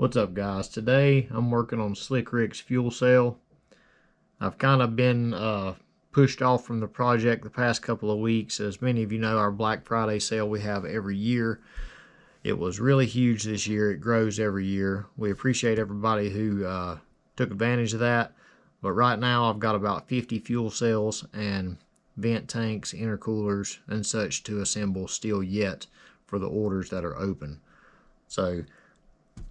What's up, guys? Today I'm working on Slick Rick's fuel cell. I've kind of been pushed off from the project the past couple of weeks. As many of you know, our Black Friday sale we have every year. It was really huge this year. It grows every year. We appreciate everybody who took advantage of that. But right now I've got about 50 fuel cells and vent tanks, intercoolers, and such to assemble still yet for the orders that are open. So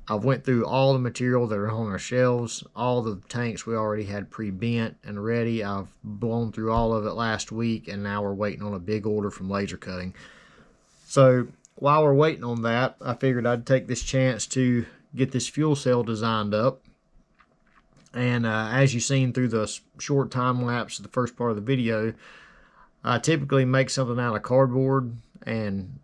I've went through all the material that are on our shelves, all the tanks we already had pre-bent and ready. I've blown through all of it last week, and now we're waiting on a big order from laser cutting. So while we're waiting on that, I figured I'd take this chance to get this fuel cell designed up. And as you've seen through the short time lapse of the first part of the video, I typically make something out of cardboard, and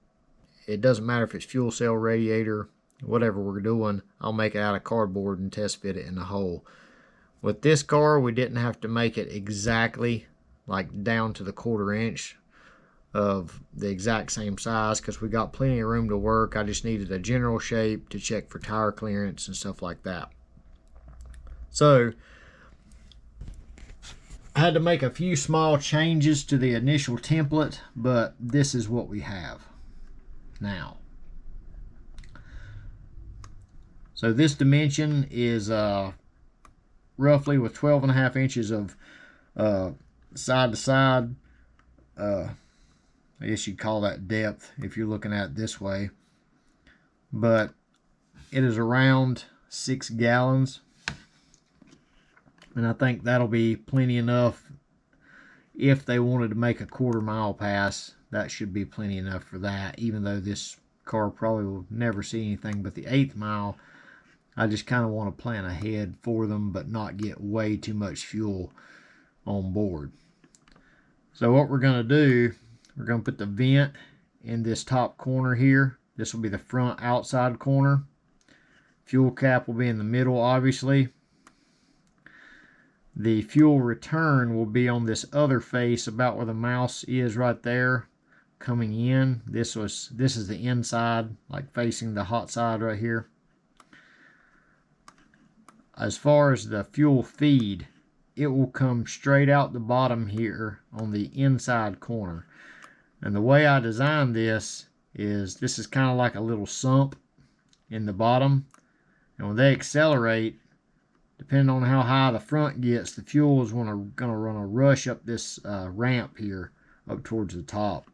it doesn't matter if it's fuel cell, radiator, whatever we're doing, I'll make it out of cardboard and test fit it in the hole. With this car, we didn't have to make it exactly like down to the 1/4 inch of the exact same size because we got plenty of room to work. I just needed a general shape to check for tire clearance and stuff like that. So I had to make a few small changes to the initial template, but this is what we have now. So this dimension is roughly with 12.5 inches of side to side. I guess you'd call that depth if you're looking at it this way. But it is around 6 gallons. And I think that'll be plenty enough. If they wanted to make a 1/4 mile pass, that should be plenty enough for that. Even though this car probably will never see anything but the 1/8 mile. I just kind of want to plan ahead for them, but not get way too much fuel on board. So what we're going to do, we're going to put the vent in this top corner here. This will be the front outside corner. Fuel cap will be in the middle, obviously. The fuel return will be on this other face, about where the mouse is right there, coming in. This is the inside, like facing the hot side right here. As far as the fuel feed, it will come straight out the bottom here on the inside corner. And the way I designed this is kind of like a little sump in the bottom. And when they accelerate, depending on how high the front gets, the fuel is going to run a rush up this ramp here up towards the top.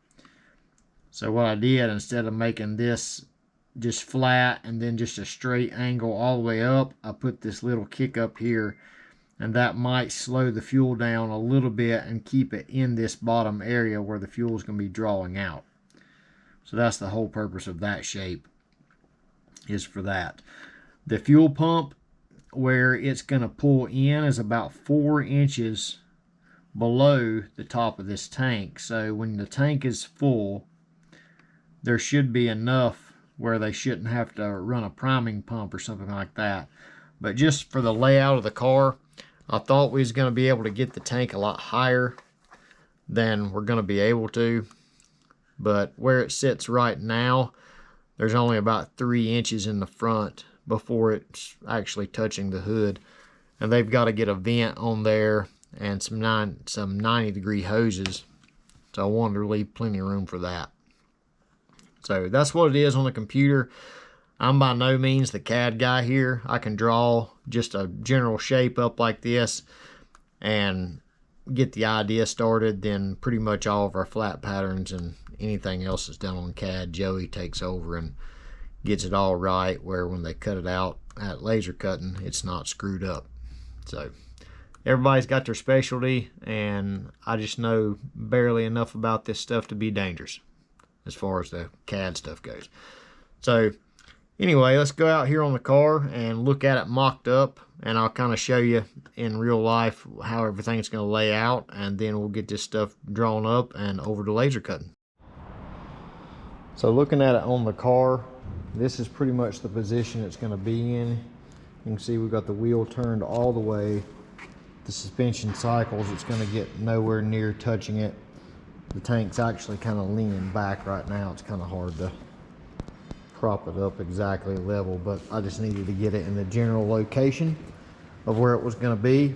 So what I did, instead of making this just flat and then just a straight angle all the way up, I put this little kick up here, and that might slow the fuel down a little bit and keep it in this bottom area where the fuel is going to be drawing out. So that's the whole purpose of that shape, is for that. The fuel pump, where it's going to pull in, is about 4 inches below the top of this tank. So when the tank is full, there should be enough where they shouldn't have to run a priming pump or something like that. But just for the layout of the car, I thought we was going to be able to get the tank a lot higher than we're going to be able to. But where it sits right now, there's only about 3 inches in the front before it's actually touching the hood. And they've got to get a vent on there and some 90-degree hoses. So I wanted to leave plenty of room for that. So that's what it is on the computer. I'm by no means the CAD guy here. I can draw just a general shape up like this and get the idea started. Then pretty much all of our flat patterns and anything else is done on CAD. Joey takes over and gets it all right, where when they cut it out at laser cutting, it's not screwed up. So everybody's got their specialty, and I just know barely enough about this stuff to be dangerous as far as the CAD stuff goes. So anyway, let's go out here on the car and look at it mocked up, and I'll kind of show you in real life how everything's going to lay out, and then we'll get this stuff drawn up and over to laser cutting. So looking at it on the car, this is pretty much the position it's going to be in. You can see we've got the wheel turned all the way. The suspension cycles, it's going to get nowhere near touching it. The tank's actually kind of leaning back right now. It's kind of hard to prop it up exactly level, but I just needed to get it in the general location of where it was going to be.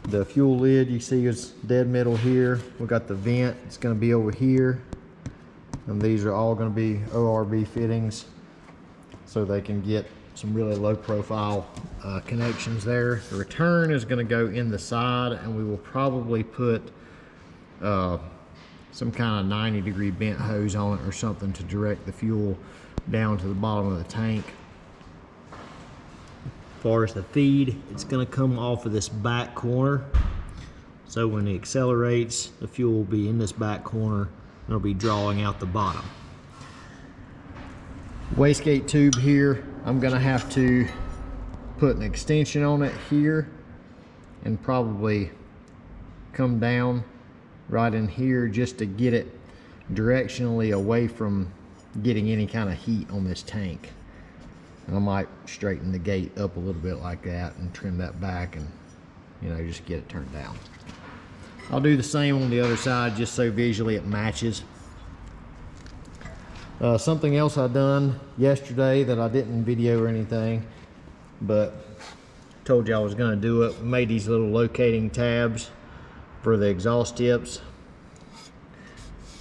The fuel lid you see is dead middle here. We got the vent, it's going to be over here, and these are all going to be ORB fittings so they can get some really low profile connections there. The return is going to go in the side, and we will probably put some kind of 90-degree bent hose on it or something to direct the fuel down to the bottom of the tank. As far as the feed, it's going to come off of this back corner. So when it accelerates, the fuel will be in this back corner and it'll be drawing out the bottom. Wastegate tube here, I'm going to have to put an extension on it here and probably come down right in here just to get it directionally away from getting any kind of heat on this tank. And I might straighten the gate up a little bit like that and trim that back and, you know, just get it turned down. I'll do the same on the other side just so visually it matches. Something else I done yesterday that I didn't video or anything, but told you I was going to do it. We made these little locating tabs for the exhaust tips.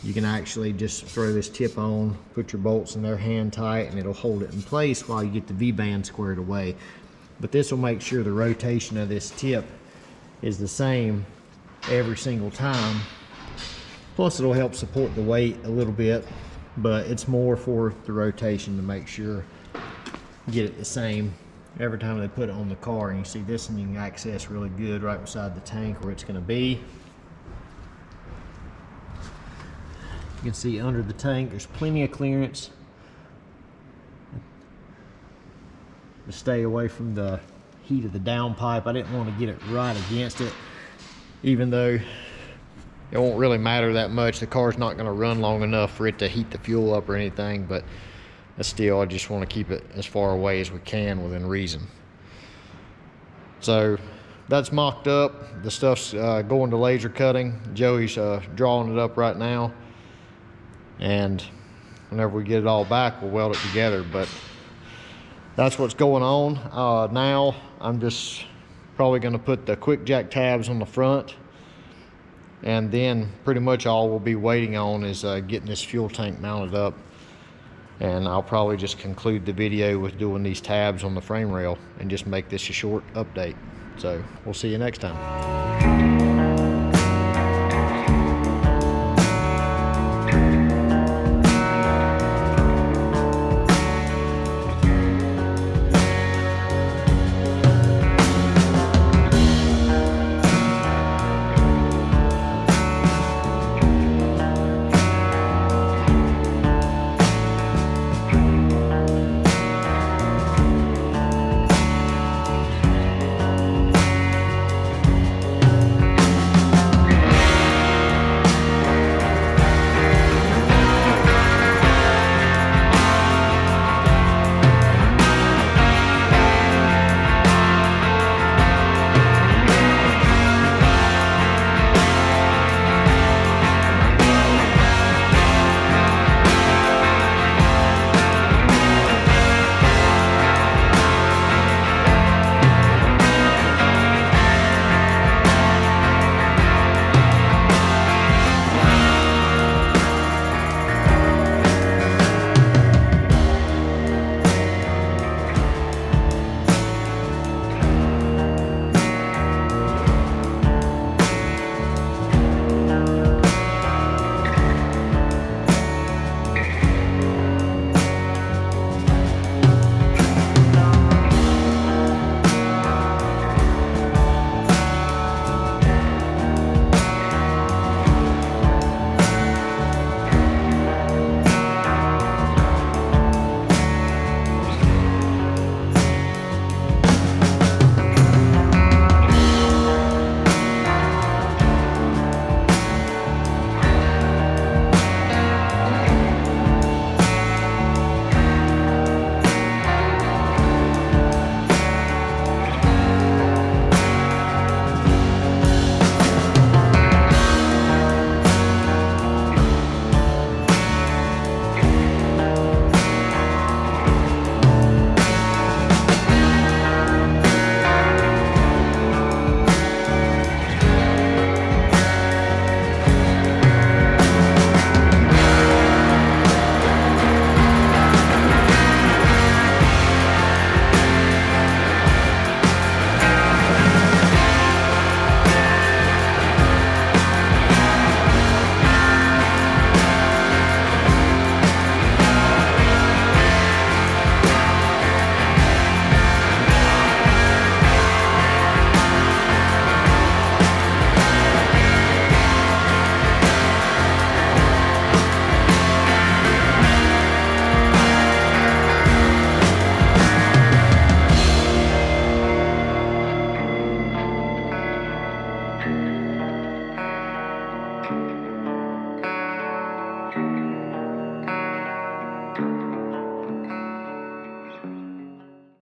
You can actually just throw this tip on, put your bolts in there hand tight, and it'll hold it in place while you get the V-band squared away. But this will make sure the rotation of this tip is the same every single time. Plus it'll help support the weight a little bit, but it's more for the rotation to make sure you get it the same every time they put it on the car. And you see this one you can access really good right beside the tank where it's going to be. You can see under the tank there's plenty of clearance to stay away from the heat of the downpipe. I didn't want to get it right against it, even though it won't really matter that much. The car's not going to run long enough for it to heat the fuel up or anything, but still I just want to keep it as far away as we can within reason. So that's mocked up. The stuff's going to laser cutting. Joey's drawing it up right now, and whenever we get it all back we'll weld it together. But that's what's going on. Now I'm just probably going to put the quick jack tabs on the front, and then pretty much all we'll be waiting on is getting this fuel tank mounted up, and I'll probably just conclude the video with doing these tabs on the frame rail and just make this a short update. So we'll see you next time.